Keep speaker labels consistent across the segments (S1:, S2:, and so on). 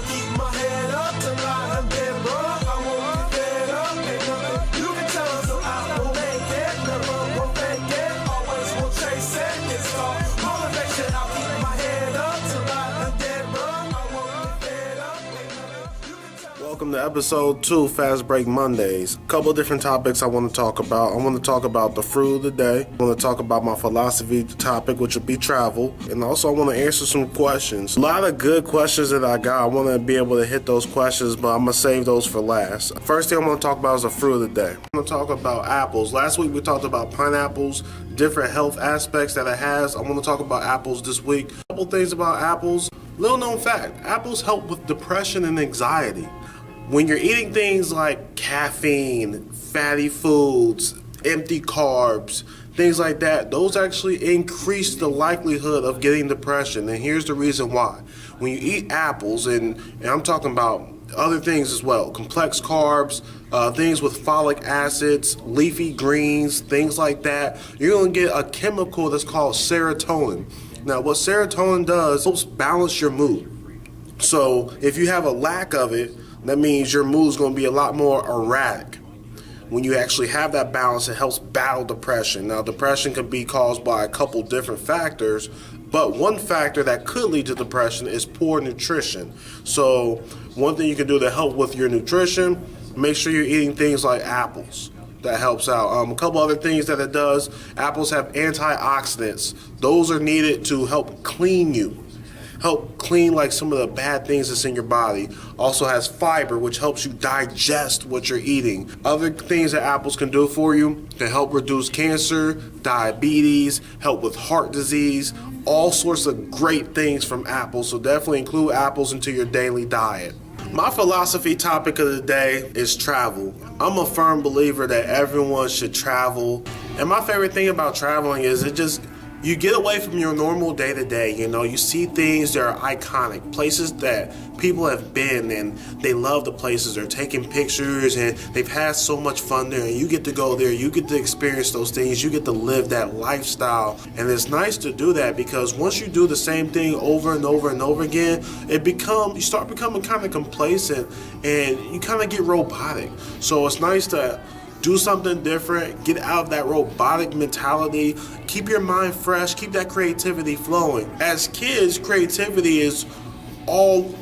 S1: I'll keep my head up till I am dead, bro. I won't get fed up, ain't nothing you can tell us, so I will make it. Never will fake it, always will chase it. It's called motivation. I'll keep my head up till I am dead, bro. I won't get fed up, ain't nothing you can tell us.
S2: Welcome to episode 2, Fastbreak Mondays. A couple of different topics I want to talk about. I want to talk about the fruit of the day. I want to talk about my philosophy topic, which will be travel. And also I want to answer some questions. A lot of good questions that I got. I want to be able to hit those questions, but I'm going to save those for last. First thing I'm going to talk about is the fruit of the day. I'm going to talk about apples. Last week we talked about pineapples, different health aspects that it has. I want to talk about apples this week. A couple things about apples. Little known fact, apples help with depression and anxiety. When you're eating things like caffeine, fatty foods, empty carbs, things like that, those actually increase the likelihood of getting depression. And here's the reason why. When you eat apples, and I'm talking about other things as well, complex carbs, things with folic acids, leafy greens, things like that, you're going to get a chemical that's called serotonin. Now, what serotonin does, helps balance your mood. So if you have a lack of it, that means your mood is going to be a lot more erratic. When you actually have that balance, it helps battle depression. Now, depression can be caused by a couple different factors, but one factor that could lead to depression is poor nutrition. So one thing you can do to help with your nutrition, make sure you're eating things like apples. That helps out. A couple other things that it does, apples have antioxidants. Those are needed to help clean you. Help clean like some of the bad things that's in your body. Also has fiber, which helps you digest what you're eating. Other things that apples can do for you can help reduce cancer, diabetes, help with heart disease, all sorts of great things from apples. So definitely include apples into your daily diet. My philosophy topic of the day is travel. I'm a firm believer that everyone should travel. And my favorite thing about traveling is you get away from your normal day-to-day, you see things that are iconic, places that people have been and they love the places, they're taking pictures and they've had so much fun there, and you get to go there, you get to experience those things, you get to live that lifestyle. And it's nice to do that because once you do the same thing over and over and over again, you start becoming kind of complacent and you kind of get robotic. So it's nice to do something different, get out of that robotic mentality, keep your mind fresh, keep that creativity flowing. As kids, creativity is all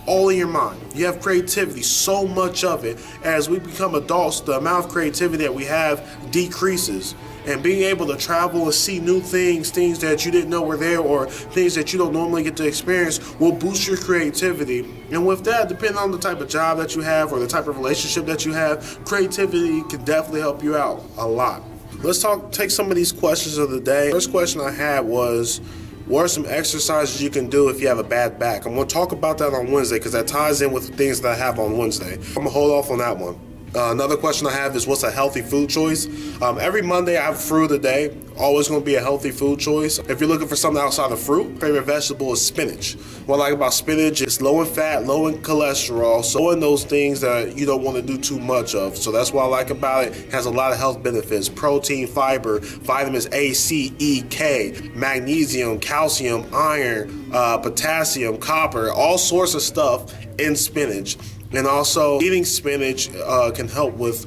S2: in your mind. You have creativity, so much of it. As we become adults, the amount of creativity that we have decreases. And being able to travel and see new things that you didn't know were there, or things that you don't normally get to experience, will boost your creativity. And with that, depending on the type of job that you have or the type of relationship that you have, creativity can definitely help you out a lot. Let's take some of these questions of the day. First question I had was, what are some exercises you can do if you have a bad back? I'm going to talk about that on Wednesday because that ties in with the things that I have on Wednesday. I'm going to hold off on that one. Another question I have is, what's a healthy food choice? Every Monday I have fruit of the day. Always going to be a healthy food choice. If you're looking for something outside of fruit, favorite vegetable is spinach. What I like about spinach, it's low in fat, low in cholesterol, so in those things that you don't want to do too much of. So that's what I like about it. It has a lot of health benefits: protein, fiber, vitamins A, C, E, K, magnesium, calcium, iron, potassium, copper, all sorts of stuff in spinach. And also, eating spinach can help with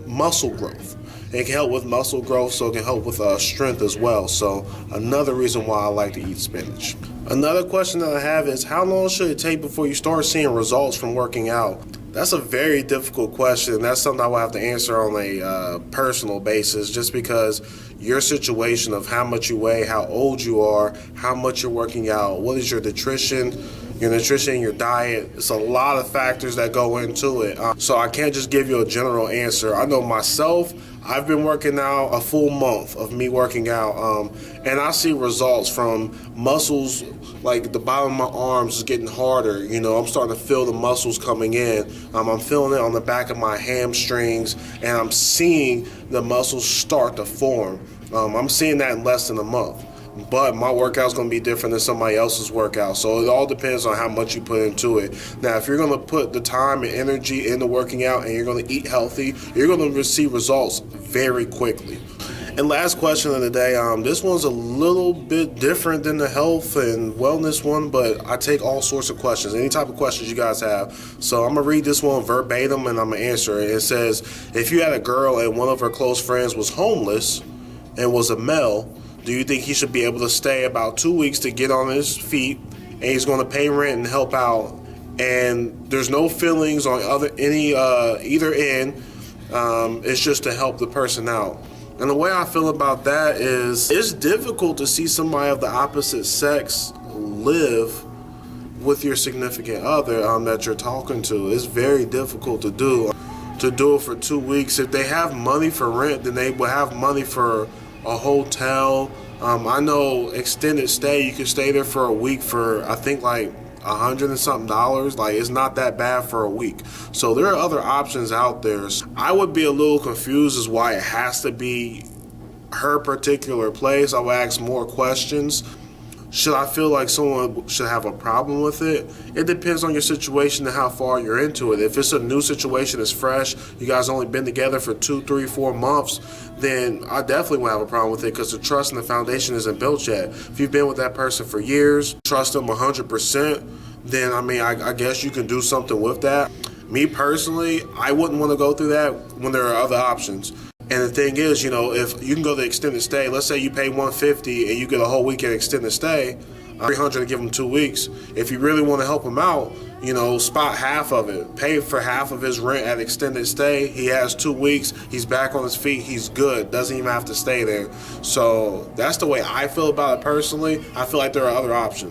S2: muscle growth. It can help with muscle growth, so it can help with strength as well. So another reason why I like to eat spinach. Another question that I have is, how long should it take before you start seeing results from working out? That's a very difficult question. That's something I will have to answer on a personal basis, just because your situation of how much you weigh, how old you are, how much you're working out, what is your nutrition, your diet. It's a lot of factors that go into it. So I can't just give you a general answer. I know myself, I've been working out a full month of me working out, and I see results from muscles, like the bottom of my arms is getting harder. I'm starting to feel the muscles coming in. I'm feeling it on the back of my hamstrings, and I'm seeing the muscles start to form. I'm seeing that in less than a month. But my workout's going to be different than somebody else's workout. So it all depends on how much you put into it. Now, if you're going to put the time and energy into working out and you're going to eat healthy, you're going to receive results very quickly. And last question of the day. This one's a little bit different than the health and wellness one, but I take all sorts of questions, any type of questions you guys have. So I'm going to read this one verbatim and I'm going to answer it. It says, if you had a girl and one of her close friends was homeless and was a male, do you think he should be able to stay about 2 weeks to get on his feet, and he's going to pay rent and help out, and there's no feelings on either end? It's just to help the person out. And the way I feel about that is, it's difficult to see somebody of the opposite sex live with your significant other that you're talking to. It's very difficult to do it for 2 weeks. If they have money for rent, then they will have money for a hotel. I know extended stay, you can stay there for a week for, I think, like $100 and something. Like, it's not that bad for a week. So there are other options out there. I would be a little confused as why it has to be her particular place. I would ask more questions. Should I feel like someone should have a problem with it? It depends on your situation and how far you're into it. If it's a new situation, it's fresh, you guys only been together for 2, 3, 4 months, then I definitely would have a problem with it, because the trust and the foundation isn't built yet. If you've been with that person for years, trust them 100%, then I guess you can do something with that. Me personally, I wouldn't want to go through that when there are other options. And the thing is, if you can go to extended stay, let's say you pay $150 and you get a whole weekend extended stay, $300 to give him 2 weeks. If you really want to help him out, spot half of it. Pay for half of his rent at extended stay. He has 2 weeks. He's back on his feet. He's good. Doesn't even have to stay there. So that's the way I feel about it personally. I feel like there are other options.